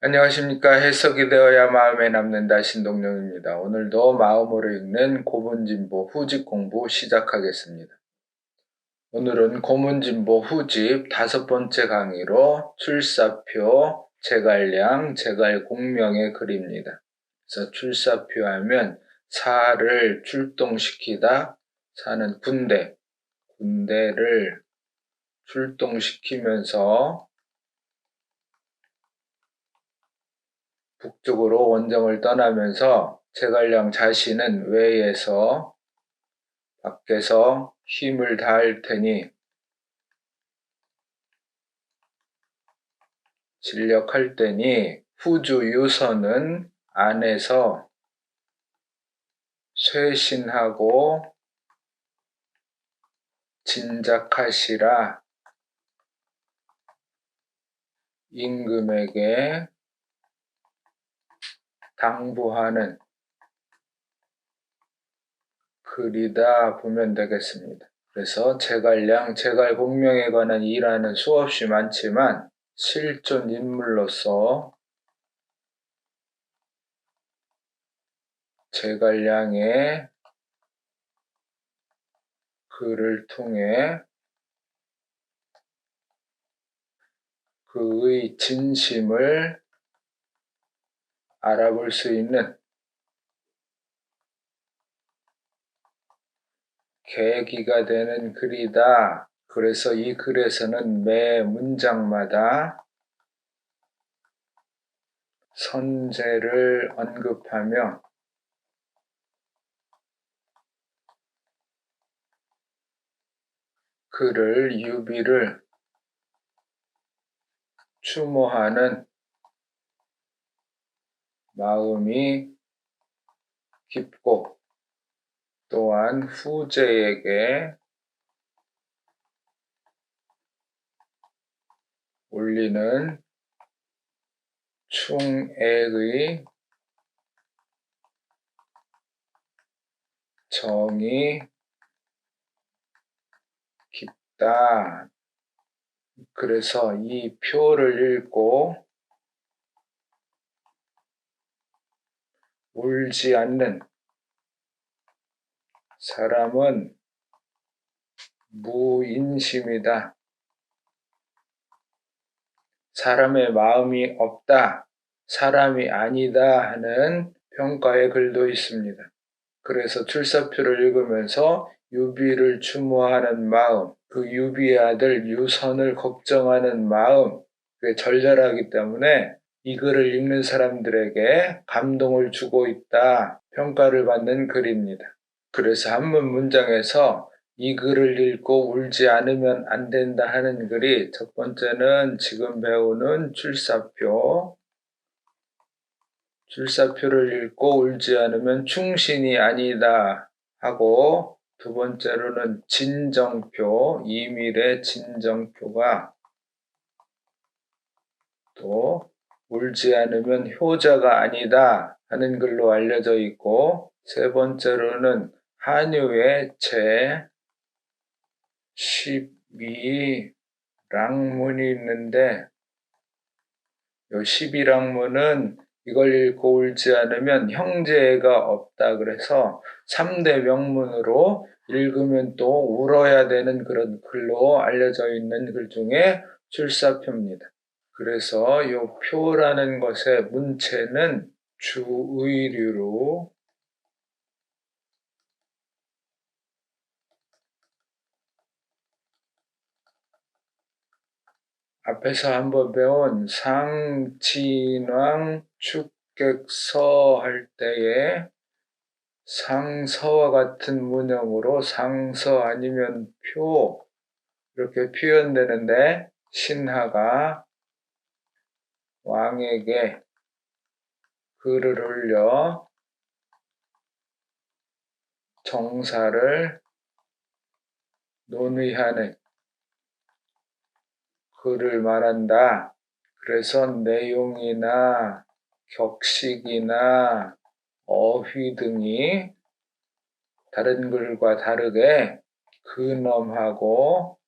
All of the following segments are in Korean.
안녕하십니까. 해석이 되어야 마음에 남는다 신동영입니다. 오늘도 마음으로 읽는 고문진보 후집 공부 시작하겠습니다. 오늘은 고문진보 후집 5번째 강의로 출사표, 제갈량, 제갈공명의 글입니다. 그래서 출사표 하면 사를 출동시키다, 사는 군대를 출동시키면서 북쪽으로 원정을 떠나면서 제갈량 자신은 외에서 밖에서 힘을 다할 테니 진력할 테니 후주 유선은 안에서 쇄신하고 진작하시라. 임금에게 당부하는 글이다 보면 되겠습니다. 그래서 제갈량, 제갈공명에 관한 일화는 수없이 많지만 실존 인물로서 제갈량의 글을 통해 그의 진심을 알아볼 수 있는 계기가 되는 글이다. 그래서 이 글에서는 매 문장마다 선제를 언급하며 그를 유비를 추모하는 마음이 깊고 또한 후제에게 올리는 충애의 정이 깊다. 그래서 이 표를 읽고 울지 않는 사람은 무인심이다. 사람의 마음이 없다. 사람이 아니다 하는 평가의 글도 있습니다. 그래서 출사표를 읽으면서 유비를 추모하는 마음, 그 유비의 아들 유선을 걱정하는 마음, 그게 절절하기 때문에 이 글을 읽는 사람들에게 감동을 주고 있다, 평가를 받는 글입니다. 그래서 한문 문장에서 이 글을 읽고 울지 않으면 안 된다 하는 글이 첫 번째는 지금 배우는 출사표를 읽고 울지 않으면 충신이 아니다 하고, 두 번째로는 진정표, 이밀의 진정표가 또 울지 않으면 효자가 아니다 하는 글로 알려져 있고, 세 번째로는 한유의 제12랑문이 있는데 이 12랑문은 이걸 읽고 울지 않으면 형제가 없다. 그래서 3대 명문으로 읽으면 또 울어야 되는 그런 글로 알려져 있는 글 중에 출사표입니다. 그래서 이 표라는 것의 문체는 주의류로 앞에서 한번 배운 상진왕 축객서 할 때에 상서와 같은 문형으로 상서 아니면 표 이렇게 표현되는데, 신하가 왕에게 글을 올려 정사를 논의하는 글을 말한다. 그래서 내용이나 격식이나 어휘 등이 다른 글과 다르게 근엄하고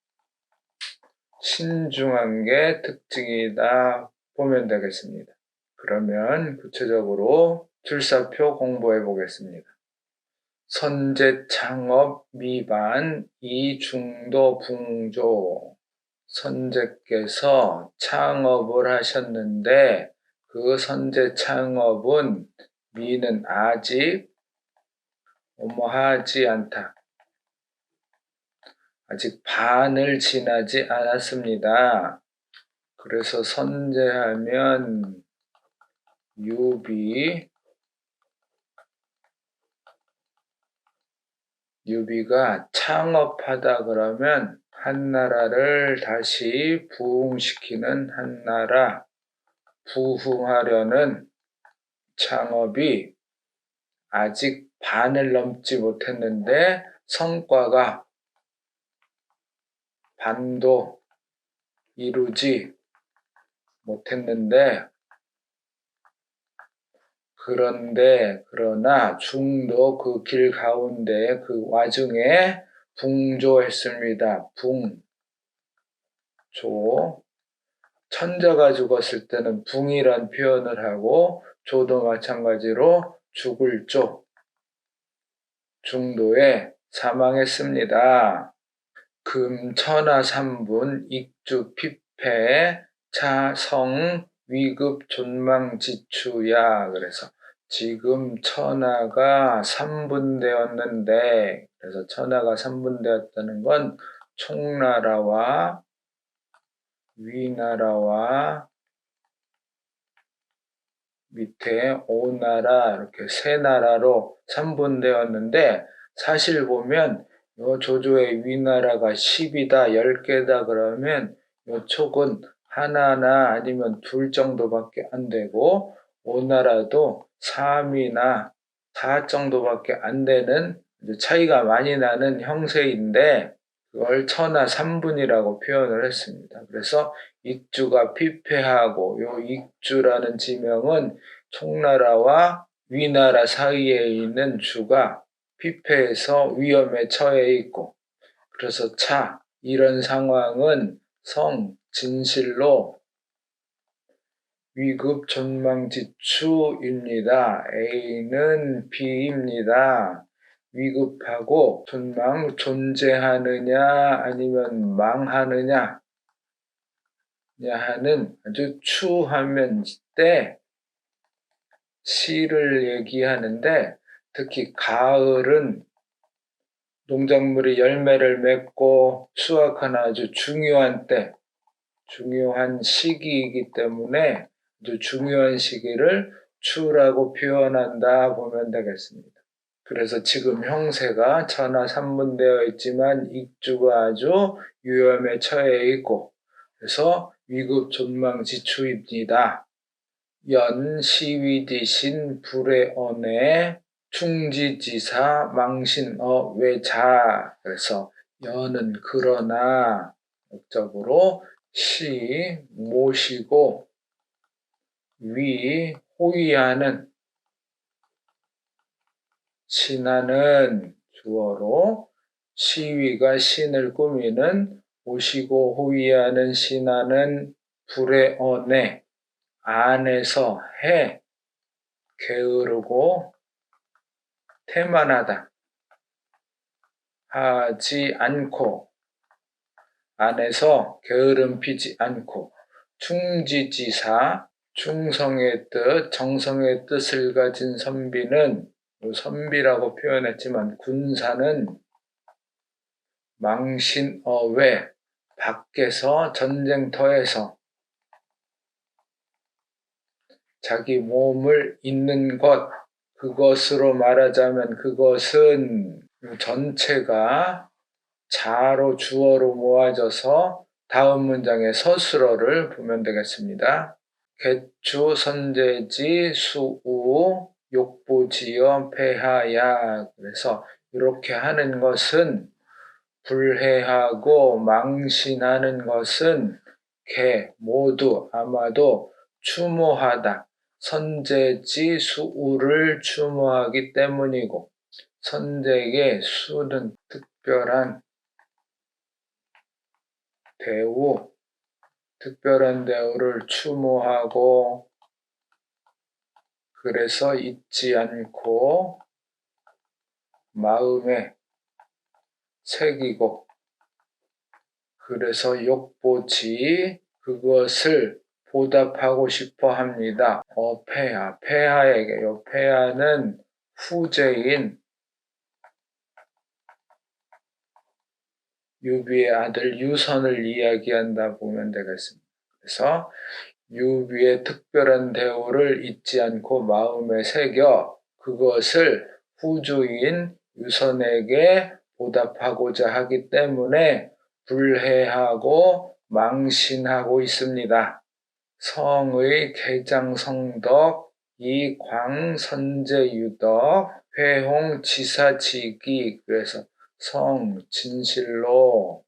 신중한 게 특징이다 보면 되겠습니다. 그러면 구체적으로 출사표 공부해 보겠습니다. 선제 창업 미반 이중도 붕조. 선제께서 창업을 하셨는데 그 선제 창업은 미는 아직 하지 않다. 아직 반을 지나지 않았습니다. 그래서 선제하면 유비가 창업하다 그러면 한나라를 다시 부흥시키는 한나라, 부흥하려는 창업이 아직 반을 넘지 못했는데 성과가 반도 이루지 못했는데 그러나 중도 그 길 가운데 그 와중에 붕조했습니다. 붕조. 천자가 죽었을 때는 붕이란 표현을 하고 조도 마찬가지로 죽을 조. 중도에 사망했습니다. 금천하삼분 익주 피폐 차성 위급 존망지추야. 그래서 지금 천하가 3분되었는데, 그래서 천하가 3분되었다는 건 총나라와 위나라와 밑에 오나라 이렇게 세 나라로 3분되었는데, 사실 보면 요 조조의 위나라가 10이다, 10개다 그러면 요 촉은 하나나 아니면 둘 정도밖에 안 되고 오나라도 3이나 4 정도밖에 안 되는 차이가 많이 나는 형세인데 그걸 천하 3분이라고 표현을 했습니다. 그래서 익주가 피폐하고 요 익주라는 지명은 총나라와 위나라 사이에 있는 주가 피폐해서 위험에 처해 있고, 그래서 이런 상황은 진실로 위급 존망지추입니다. A는 B입니다. 위급하고 존망, 존재하느냐 아니면 망하느냐 하는 아주 추하면 때 시를 얘기하는데, 특히 가을은 농작물이 열매를 맺고 수확하는 아주 중요한 때, 중요한 시기이기 때문에 아주 중요한 시기를 추라고 표현한다 보면 되겠습니다. 그래서 지금 형세가 천하 3분되어 있지만 익주가 아주 위험에 처해 있고, 그래서 위급 존망지추입니다. 시위디신 불의 언에 충지지사 망신어외자. 그래서 연은 그러나 역적으로 모시고 호위하는 신하는 주어로 시위가 신을 꾸미는 모시고 호위하는 신하는 불의 언에 안에서 게으르고 태만하다 하지 않고, 안에서 게으름 피지 않고, 충지지사 충성의 뜻, 정성의 뜻을 가진 선비는 선비라고 표현했지만 군사는 망신어외 밖에서 전쟁터에서 자기 몸을 잇는 것, 그것으로 말하자면 그것은 전체가 자로 주어로 모아져서 다음 문장의 서술어를 보면 되겠습니다. 개추 선제지 수우 욕부지어 폐하야. 그래서 이렇게 하는 것은, 불해하고 망신하는 것은 모두 아마도 추모하다. 선제지 수우를 추모하기 때문이고, 선제의 수는 특별한 대우를 추모하고 그래서 잊지 않고 마음에 새기고, 그래서 욕보지 그것을 보답하고 싶어 합니다. 폐하, 폐하에게요. 폐하는 후제인 유비의 아들 유선을 이야기한다 보면 되겠습니다. 그래서 유비의 특별한 대우를 잊지 않고 마음에 새겨 그것을 후주인 유선에게 보답하고자 하기 때문에 불해하고 망신하고 있습니다. 성의 개장성덕 이광선제유덕 회홍지사지기. 그래서 성 진실로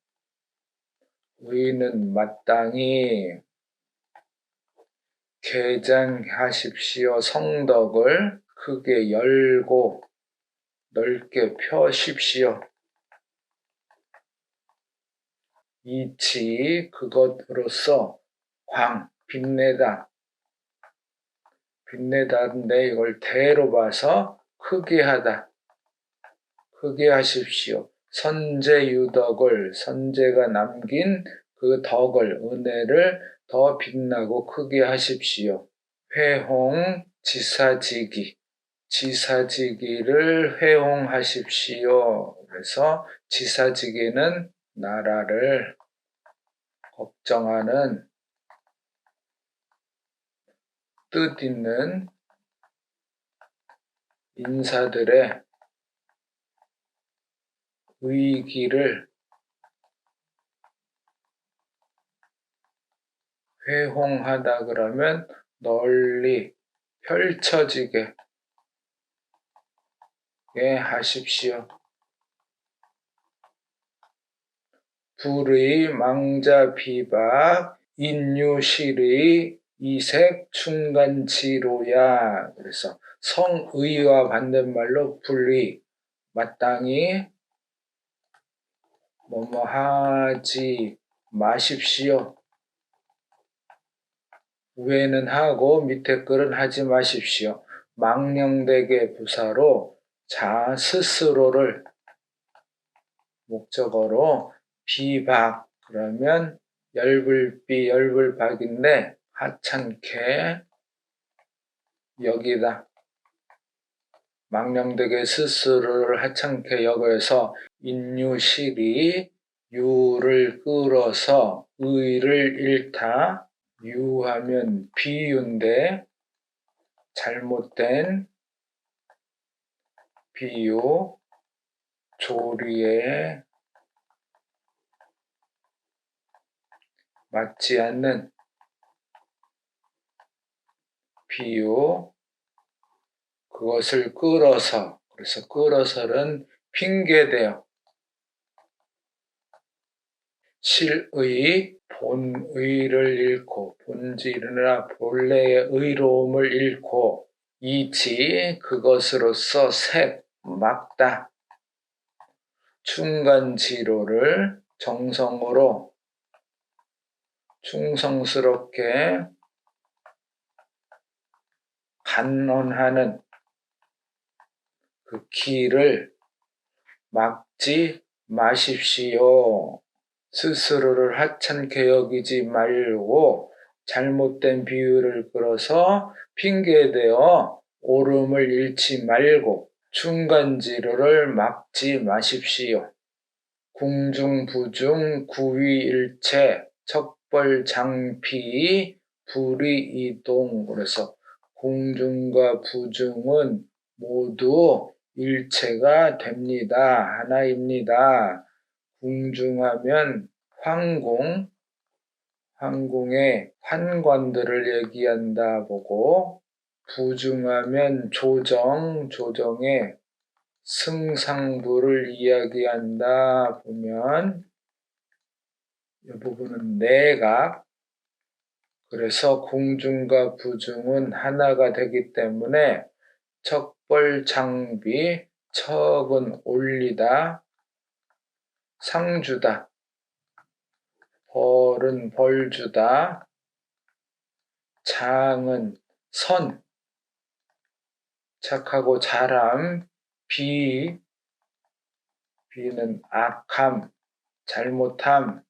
의는 마땅히 개장하십시오. 성덕을 크게 열고 넓게 펴십시오. 이치 그것으로서 광 빛내다. 빛내다인데 이걸 대로 봐서 크게 하다. 크게 하십시오. 선제유덕을, 선제가 남긴 그 덕을, 은혜를 더 빛나고 크게 하십시오. 회홍지사지기, 지사지기를 회홍하십시오. 그래서 지사지기는 나라를 걱정하는 뜻 있는 인사들의 의기를 회홍하다 그러면 널리 펼쳐지게 하십시오. 불의 망자 비박 인유실의 이색 충간치로야. 그래서 성의와 반대말로 불의, 마땅히 뭐뭐 하지 마십시오. 위에는 하고 밑에 글은 하지 마십시오. 망령되게 부사로 자 스스로를 목적어로 비박, 그러면 열불비 열불박인데 하찮게 여기다. 망령되게 스스로를 하찮게 여겨서 인유실이 유를 끌어서 의를 잃다. 유하면 비유인데 잘못된 비유, 조리에 맞지 않는 비유, 그것을 끌어서, 그래서 끌어서는 핑계대어 실의, 본의를 잃고, 본질이나 본래의 의로움을 잃고, 이치, 그것으로서 색, 막다, 충간지로를 정성으로 충성스럽게 간언하는 그 길을 막지 마십시오. 스스로를 하찮게 여기지 말고 잘못된 비유를 끌어서 핑계대어 옳음을 잃지 말고 충간지로를 막지 마십시오. 궁중부중 구위일체 척벌장피 불이이동. 그래서 궁중과 부중은 모두 일체가 됩니다. 하나입니다. 궁중하면 황궁, 황궁의 환관들을 얘기한다 보고, 부중하면 조정, 조정의 승상부를 이야기한다 보면 이 부분은 내각, 그래서 궁중과 부중은 하나가 되기 때문에 척벌장비, 척은 올리다, 상주다, 벌은 벌주다, 장은 선, 착하고 잘함, 비는 악함, 잘못함.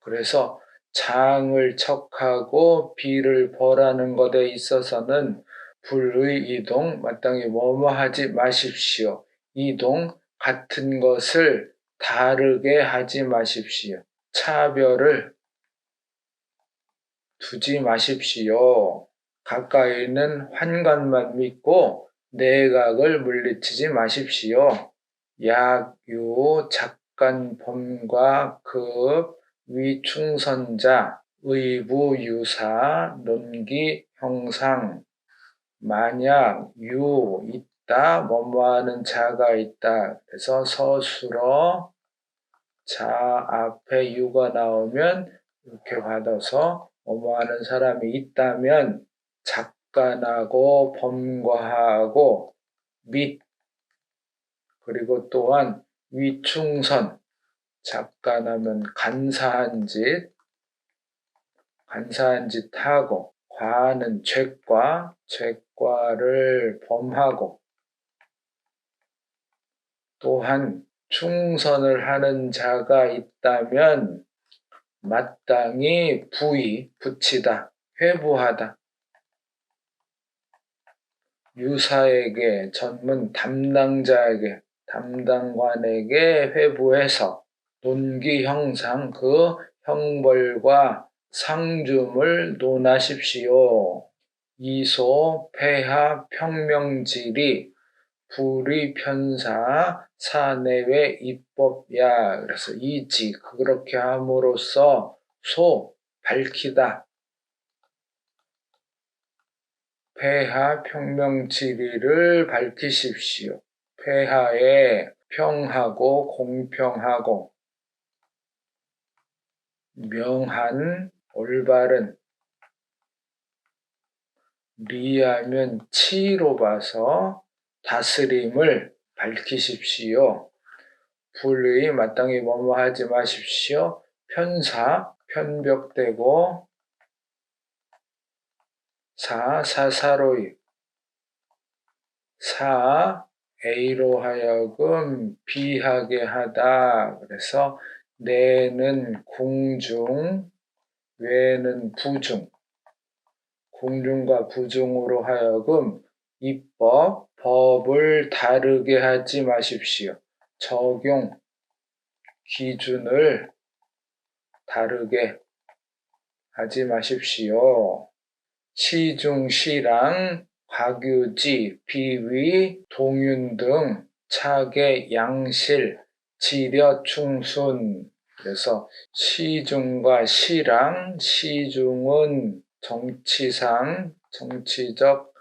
그래서 장을 척하고 비를 벌하는 것에 있어서는 불의 이동, 마땅히 뭐뭐하지 마십시오. 이동, 같은 것을 다르게 하지 마십시오. 차별을 두지 마십시오. 가까이는 환관만 믿고 내각을 물리치지 마십시오. 약유, 작간, 범과 급, 위충선자, 의부, 유사, 논기, 형상, 만약, 있다, 뭐뭐하는 자가 있다. 그래서 서술어, 자 앞에 유가 나오면 이렇게 받아서 뭐뭐하는 사람이 있다면 작간하고 범과하고 및 그리고 또한 위충선 작간하면 간사한 짓 하고 과하는 죄과를 범하고 또한 충선을 하는 자가 있다면 마땅히 붙이다, 회부하다. 유사에게, 전문 담당자에게, 담당관에게 회부해서 논기 형상, 그 형벌과 상줌을 논하십시오. 이소, 폐하, 평명질이 불의 편사 사내외 입법야. 그래서 이지 그렇게 함으로써 밝히다. 폐하 평명지리를 밝히십시오. 폐하에 평하고 공평하고 명한 올바른 리하면 치로 봐서 다스림을 밝히십시오. 불의 마땅히 뭐뭐 하지 마십시오. 편사 편벽되고 사사로이 A로 하여금 B하게 하다. 그래서 내는 궁중, 외는 부중, 궁중과 부중으로 하여금 법을 다르게 하지 마십시오. 적용, 기준을 다르게 하지 마십시오. 시중시랑, 과규지, 비위, 동윤 등 차계, 양실, 지려, 충순. 그래서 시중과 시랑, 시중은 정치상, 정치적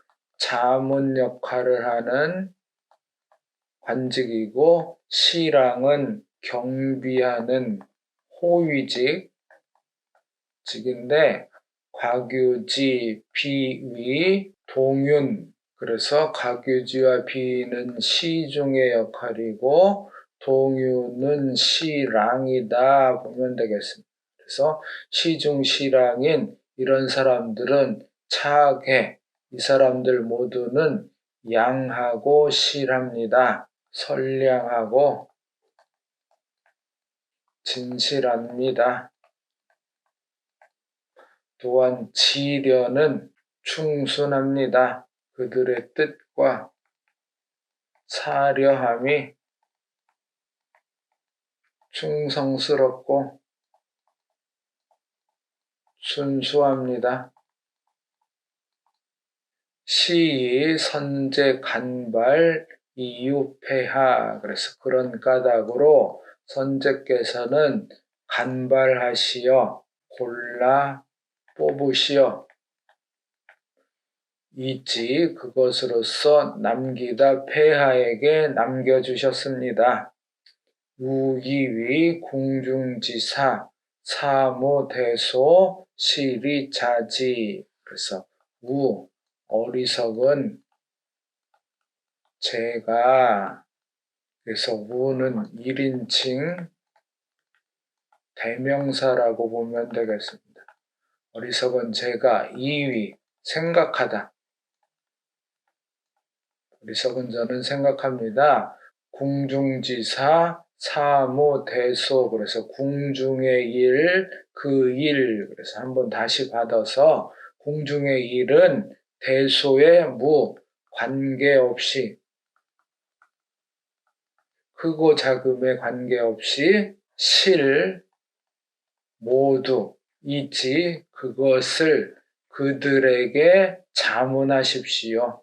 자문 역할을 하는 관직이고 시랑은 경비하는 호위직인데 과규지, 비위, 동윤. 그래서 과규지와 비위는 시중의 역할이고 동윤은 시랑이다 보면 되겠습니다. 그래서 시중 시랑인 이런 사람들은 차계, 이 사람들 모두는 양하고 실합니다. 선량하고 진실합니다. 또한 지려는 충순합니다. 그들의 뜻과 사려함이 충성스럽고 순수합니다. 시의 선제 간발 이유폐하. 그래서 그런 까닭으로 선제께서는 간발하시어 골라 뽑으시어 이지 그것으로서 남기다 폐하에게 남겨주셨습니다. 우이위 궁중지사 사무대소 시리자지. 그래서 어리석은 제가, 그래서 우는 1인칭 대명사라고 보면 되겠습니다. 어리석은 제가 이위 생각하다. 어리석은 저는 생각합니다. 궁중지사, 사무대소, 그래서 궁중의 일, 그 일, 그래서 한번 다시 받아서 궁중의 일은 대소의 무, 관계없이, 크고 작음에 관계없이 실, 모두, 이치, 그것을 그들에게 자문하십시오.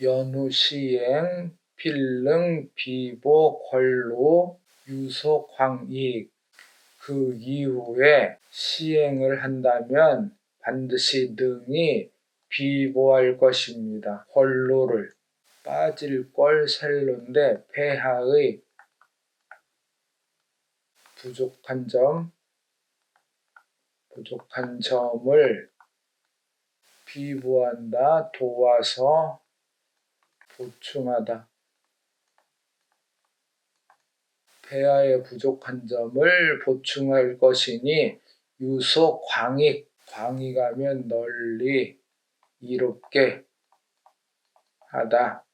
연후 시행, 필릉, 비보, 권로, 유속, 황익. 그 이후에 시행을 한다면 반드시 능히 비보할 것입니다. 권로를 빠질 걸 셀로인데 폐하의 부족한 점을 비보한다, 도와서 보충하다. 폐하의 부족한 점을 보충할 것이니 유속 광익, 광익하면 널리 이롭게 하다.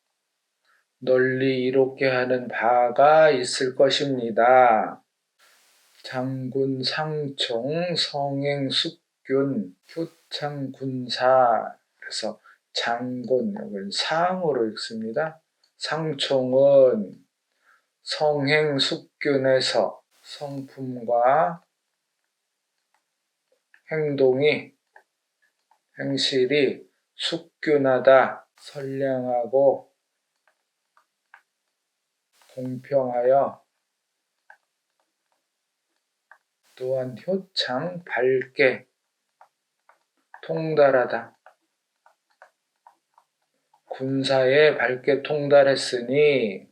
널리 이롭게 하는 바가 있을 것입니다. 장군 상총 성행 숙균 효창군사. 그래서 장군, 여기는 상으로 읽습니다. 상총은 성행 숙균에서 성품과 행실이 숙균하다, 선량하고 공평하여, 또한 효창, 밝게 통달하다. 군사에 밝게 통달했으니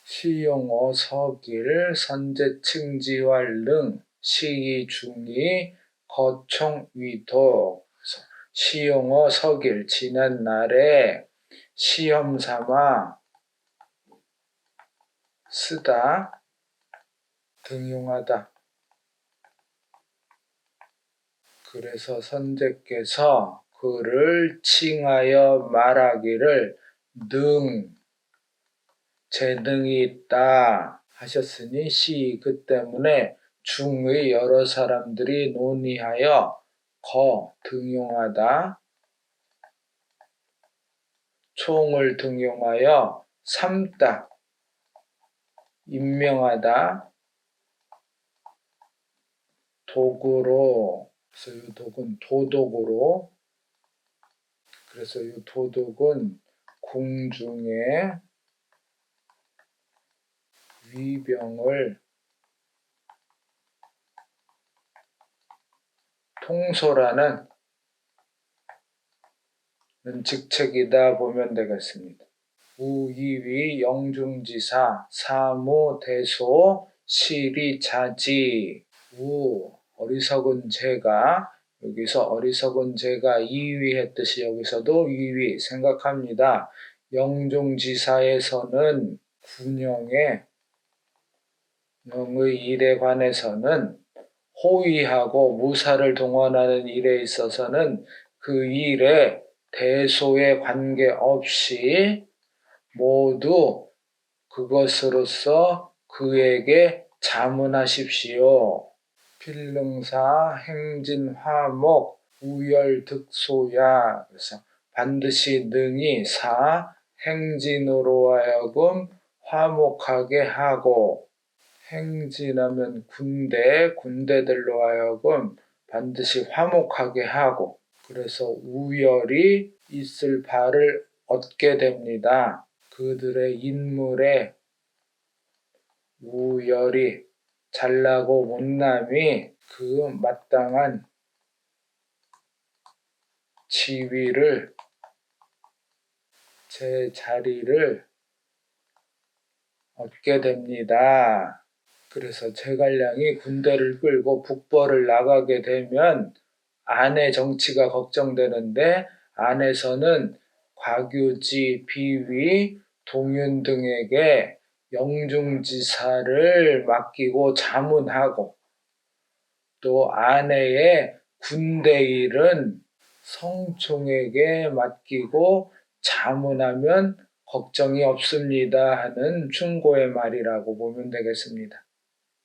시용어 서길 선제층지활 능 시기 중이 거총위도. 시용어 서길, 지난 날에 시험 삼아 쓰다, 등용하다. 그래서 선제께서 그를 칭하여 말하기를 재능이 있다 하셨으니 그 때문에 중의 여러 사람들이 논의하여 등용하다, 총을 등용하여 삼다, 임명하다, 도구로, 그래서 이 독은 도독으로, 그래서 이 도독은 궁중의 위병을 통솔하는 직책이다 보면 되겠습니다. 우이위 영중지사, 사무대소, 시리자지. 어리석은 제가, 여기서 어리석은 제가 이위했듯이 여기서도 이위 생각합니다. 영중지사에서는 군영의 일에 관해서는 호위하고 무사를 동원하는 일에 있어서는 그 일에 대소에 관계없이 모두 그것으로서 그에게 자문하십시오. 필릉사 행진화목 우열득소야. 그래서 반드시 능히 행진으로 하여금 화목하게 하고, 행진하면 군대들로 하여금 반드시 화목하게 하고, 그래서 우열이 있을 바를 얻게 됩니다. 그들의 인물에 우열이, 잘나고 못남이 그 마땅한 지위를, 제 자리를 얻게 됩니다. 그래서 제갈량이 군대를 끌고 북벌을 나가게 되면 안의 정치가 걱정되는데, 안에서는 곽유지, 비위, 동윤 등에게 영중지사를 맡기고 자문하고, 또 아내의 군대 일은 성총에게 맡기고 자문하면 걱정이 없습니다 하는 충고의 말이라고 보면 되겠습니다.